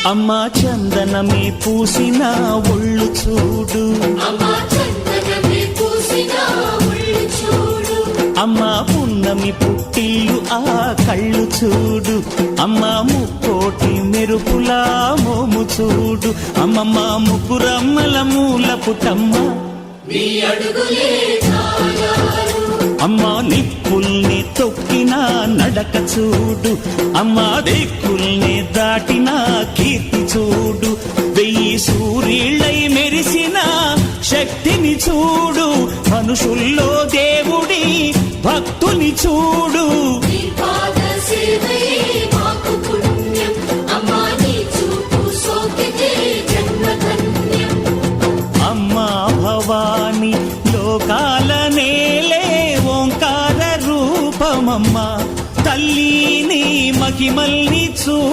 అమ్మా చందనమే పూసిన ఒళ్ళు చూడు, అమ్మా పున్నమి పుట్టిల్లు ఆ కళ్ళు చూడు, అమ్మా ముక్కోటి మెరుపులా మోము చూడు, అమ్మమ్మ ముగ్గురమ్మల మూల పుటమ్మ అమ్మా నిప్పుల్ని తొక్కిన నడక చూడు, అమ్మా దిక్కుల్ని దాటిన కీర్తి చూడు, 1000 సూర్యుళ్ళై మెరిసిన శక్తిని చూడు, మనుషుల్లో దేవుడి భక్తుని చూడు. అమ్మా భవాని లోకాల నేలే ఓంకార రూపమమ్మ, తల్లిని మహిమల్ని చూ